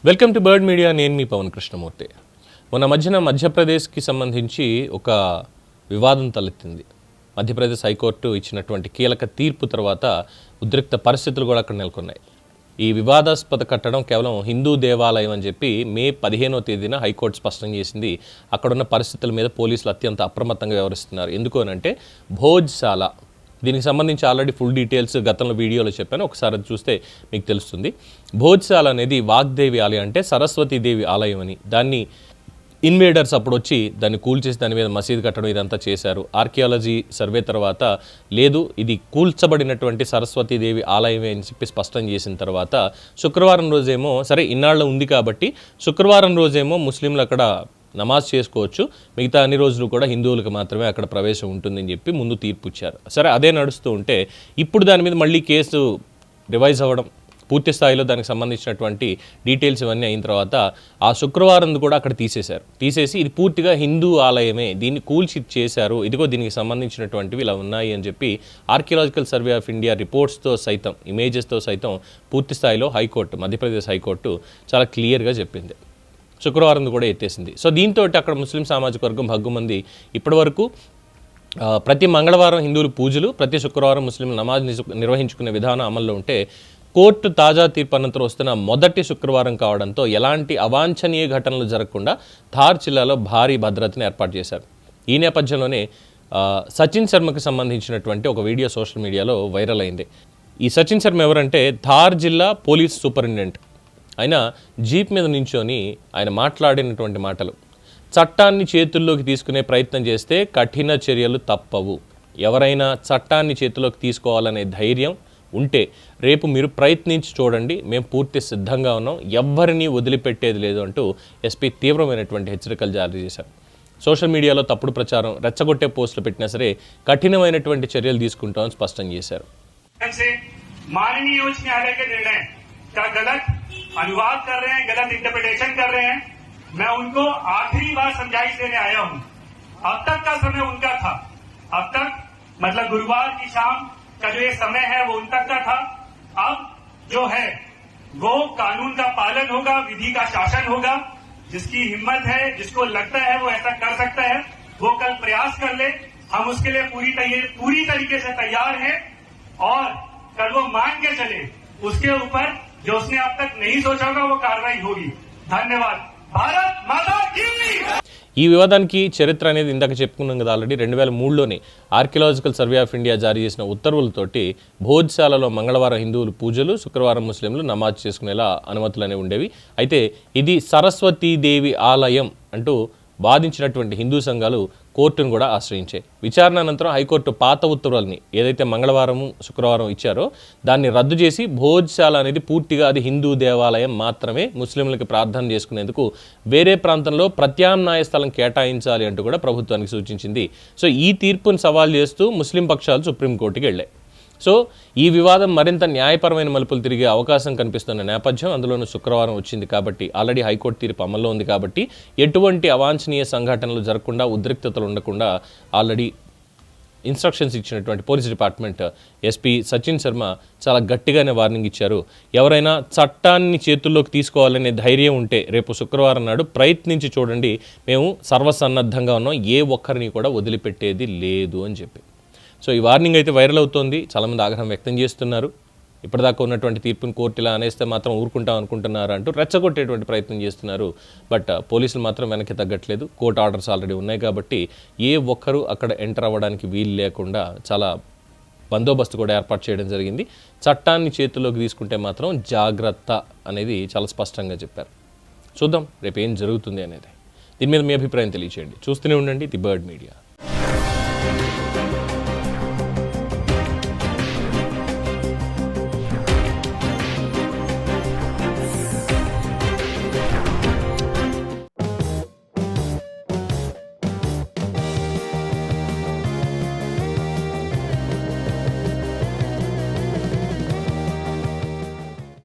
Welcome to bird media. నేను మీ పవన్ కృష్ణమూర్తి. మొన్న మధ్యన మధ్యప్రదేశ్కి సంబంధించి ఒక వివాదం తలెత్తింది. మధ్యప్రదేశ్ హైకోర్టు ఇచ్చినటువంటి కీలక తీర్పు తర్వాత ఉద్రిక్త పరిస్థితులు కూడా అక్కడ నెలకొన్నాయి. ఈ వివాదాస్పద కట్టడం కేవలం హిందూ దేవాలయం అని చెప్పి మే 15వ తేదీన హైకోర్టు స్పష్టం చేసింది. అక్కడున్న పరిస్థితుల మీద పోలీసులు అత్యంత అప్రమత్తంగా వ్యవహరిస్తున్నారు. ఎందుకు అనంటే భోజ్శాల, దీనికి సంబంధించి ఆల్రెడీ ఫుల్ డీటెయిల్స్ గతంలో వీడియోలో చెప్పాను, ఒకసారి అది చూస్తే మీకు తెలుస్తుంది. భోజ్శాల అనేది వాగ్దేవి ఆలయం, అంటే సరస్వతీదేవి ఆలయం అని. దాన్ని ఇన్వేడర్స్ అప్పుడు వచ్చి దాన్ని కూల్చేసి దాని మీద మసీదు కట్టడం ఇదంతా చేశారు. ఆర్కియాలజీ సర్వే తర్వాత లేదు, ఇది కూల్చబడినటువంటి సరస్వతీదేవి ఆలయమే అని చెప్పి స్పష్టం చేసిన తర్వాత శుక్రవారం రోజేమో సరే ఇన్నాళ్ళు ఉంది కాబట్టి శుక్రవారం రోజేమో ముస్లింలు అక్కడ నమాజ్ చేసుకోవచ్చు, మిగతా అన్ని రోజులు కూడా హిందువులకు మాత్రమే అక్కడ ప్రవేశం ఉంటుందని చెప్పి ముందు తీర్పు ఇచ్చారు. సరే అదే నడుస్తూ ఉంటే ఇప్పుడు దాని మీద మళ్ళీ కేసు రివైజ్ అవ్వడం, పూర్తి స్థాయిలో దానికి సంబంధించినటువంటి డీటెయిల్స్ ఇవన్నీ అయిన తర్వాత ఆ శుక్రవారం కూడా అక్కడ తీసేసి ఇది పూర్తిగా హిందూ ఆలయమే, దీన్ని కూల్చి చేశారు, ఇదిగో దీనికి సంబంధించినటువంటివి ఇలా ఉన్నాయి అని చెప్పి ఆర్కియలాజికల్ సర్వే ఆఫ్ ఇండియా రిపోర్ట్స్తో సైతం, ఇమేజెస్తో సైతం పూర్తి స్థాయిలో హైకోర్టు, మధ్యప్రదేశ్ హైకోర్టు చాలా క్లియర్గా చెప్పింది. శుక్రవారం కూడా ఎత్తేసింది. సో దీంతో అక్కడ ముస్లిం సామాజిక వర్గం హగ్గుమంది ఇప్పటి వరకు ప్రతి మంగళవారం హిందువులు పూజలు, ప్రతి శుక్రవారం ముస్లింలు నమాజ్ నిర్వహించుకునే విధానం అమల్లో ఉంటే కోర్టు తాజా తీర్పు అనంతరం వస్తున్న మొదటి శుక్రవారం కావడంతో ఎలాంటి అవాంఛనీయ ఘటనలు జరగకుండా ధార్ జిల్లాలో భారీ భద్రతను ఏర్పాటు చేశారు. ఈ నేపథ్యంలోనే సచిన్ శర్మకు సంబంధించినటువంటి ఒక వీడియో సోషల్ మీడియాలో వైరల్ అయింది. ఈ సచిన్ శర్మ ఎవరంటే ధార్ జిల్లా పోలీస్ సూపరింటెండెంట్. ఆయన జీప్ మీద నించొని ఆయన మాట్లాడినటువంటి మాటలు, చట్టాన్ని చేతుల్లోకి తీసుకునే ప్రయత్నం చేస్తే కఠిన చర్యలు తప్పవు, ఎవరైనా చట్టాన్ని చేతిలోకి తీసుకోవాలనే ధైర్యం ఉంటే రేపు మీరు ప్రయత్నించి చూడండి, మేము పూర్తి సిద్ధంగా ఉన్నాం, ఎవ్వరినీ వదిలిపెట్టేది లేదు అంటూ ఎస్పీ తీవ్రమైనటువంటి హెచ్చరికలు జారీ చేశారు. సోషల్ మీడియాలో తప్పుడు ప్రచారం, రెచ్చగొట్టే పోస్టులు పెట్టినా సరే కఠినమైనటువంటి చర్యలు తీసుకుంటామని స్పష్టం చేశారు. का गलत अनुवाद कर रहे हैं, गलत इंटरप्रिटेशन कर रहे हैं, मैं उनको आखिरी बार समझाइश देने आया हूं। अब तक का समय उनका था, अब तक मतलब गुरुवार की शाम का जो ये समय है वो उन तक का था। अब जो है वो कानून का पालन होगा, विधि का शासन होगा। जिसकी हिम्मत है, जिसको लगता है वो ऐसा कर सकता है, वो कल प्रयास कर ले। हम उसके लिए पूरी तरीके से तैयार हैं और कल वो मान के चले, उसके ऊपर जो उसने अब तक नहीं सोचा होगा वो कार्रवाई होगी। धन्यवाद। भारत माता की। ఈ వివాదానికి చరిత్ర అనేది ఇందాక చెప్పుకున్నాం కదా, ఆల్రెడీ 2003లోనే ఆర్కియలాజికల్ సర్వే ఆఫ్ ఇండియా జారీ చేసిన ఉత్తర్వులతోటి భోజ్శాలలో మంగళవారం హిందువులు పూజలు, శుక్రవారం ముస్లింలు నమాజ్ చేసుకునేలా అనుమతులు అనేవి ఉండేవి. అయితే ఇది సరస్వతీదేవి ఆలయం అంటూ బాధించినటువంటి హిందూ సంఘాలు కోర్టును కూడా ఆశ్రయించాయి. విచారణ అనంతరం హైకోర్టు పాత ఉత్తర్వులని ఏదైతే మంగళవారం శుక్రవారం ఇచ్చారో దాన్ని రద్దు చేసి భోజ్శాల అనేది పూర్తిగా అది హిందూ దేవాలయం మాత్రమే, ముస్లింలకు ప్రార్థన చేసుకునేందుకు వేరే ప్రాంతంలో ప్రత్యామ్నాయ స్థలం కేటాయించాలి అంటూ కూడా ప్రభుత్వానికి సూచించింది. సో ఈ తీర్పును సవాల్ చేస్తూ ముస్లిం పక్షాలు సుప్రీంకోర్టుకి వెళ్ళాయి. సో ఈ వివాదం మరింత న్యాయపరమైన మలుపులు తిరిగే అవకాశం కనిపిస్తున్న నేపథ్యం, అందులోనూ శుక్రవారం వచ్చింది కాబట్టి, ఆల్రెడీ హైకోర్టు తీర్పు అమల్లో ఉంది కాబట్టి ఎటువంటి అవాంఛనీయ సంఘటనలు జరగకుండా, ఉద్రిక్తతలు ఉండకుండా ఆల్రెడీ ఇన్స్ట్రక్షన్స్ ఇచ్చినటువంటి police department SP Sachin Sharma చాలా గట్టిగానే వార్నింగ్ ఇచ్చారు. ఎవరైనా చట్టాన్ని చేతుల్లోకి తీసుకోవాలనే ధైర్యం ఉంటే రేపు శుక్రవారం నాడు ప్రయత్నించి చూడండి, మేము సర్వసన్నద్ధంగా ఉన్నాం, ఏ ఒక్కరిని కూడా వదిలిపెట్టేది లేదు అని చెప్పి. సో ఈ వార్నింగ్ అయితే వైరల్ అవుతోంది. చాలామంది ఆగ్రహం వ్యక్తం చేస్తున్నారు. ఇప్పటిదాకా ఉన్నటువంటి తీర్పుని కోర్టు ఇలా అనేస్తే మాత్రం ఊరుకుంటాం అనుకుంటున్నారు అంటూ రెచ్చగొట్టేటువంటి ప్రయత్నం చేస్తున్నారు. బట్ పోలీసులు మాత్రం వెనక్కి తగ్గట్లేదు. కోర్టు ఆర్డర్స్ ఆల్రెడీ ఉన్నాయి కాబట్టి ఏ ఒక్కరూ అక్కడ ఎంటర్ అవ్వడానికి వీలు లేకుండా చాలా బందోబస్తు కూడా ఏర్పాటు చేయడం జరిగింది. చట్టాన్ని చేతుల్లోకి తీసుకుంటే మాత్రం జాగ్రత్త అనేది చాలా స్పష్టంగా చెప్పారు. చూద్దాం రేపు ఏం జరుగుతుంది అనేది. దీని మీద మీ అభిప్రాయం తెలియచేయండి. చూస్తూనే ఉండండి ది బర్డ్ మీడియా.